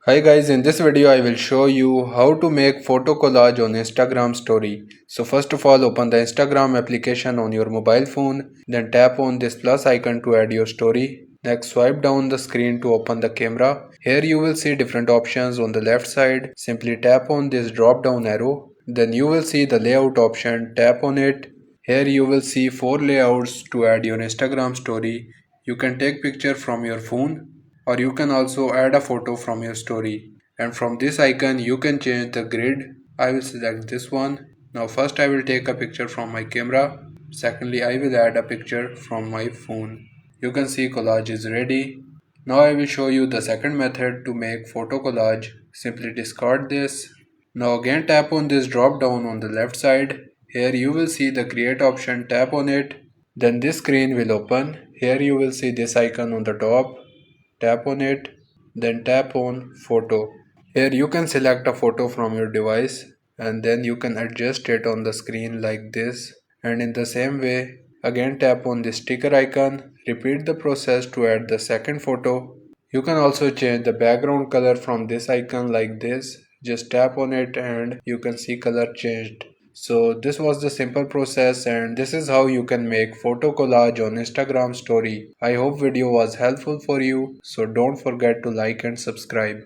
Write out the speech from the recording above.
Hi guys, in this video I will show you how to make photo collage on Instagram story. So first of all, open the Instagram application on your mobile phone, then tap on this plus icon to add your story. Next, swipe down the screen to open the camera. Here you will see different options on the left side. Simply tap on this drop down arrow. Then you will see the layout option, tap on it. Here you will see 4 layouts to add your Instagram story. You can take picture from your phone, or you can also add a photo from your story, and from this icon you can change the grid. I will select this one. Now first I will take a picture from my camera. Secondly, I will add a picture from my phone. You can see collage is ready. Now I will show you the second method to make photo collage. Simply discard this. Now again tap on this drop down on the left side. Here you will see the create option, tap on it. Then this screen will open. Here you will see this icon on the top. Tap on it, then tap on photo. Here you can select a photo from your device and then you can adjust it on the screen like this. And in the same way, again tap on the sticker icon, repeat the process to add the second photo. You can also change the background color from this icon like this. Just tap on it and you can see color changed. So this was the simple process, and this is how you can make photo collage on Instagram story. I hope video was helpful for you, so don't forget to like and subscribe.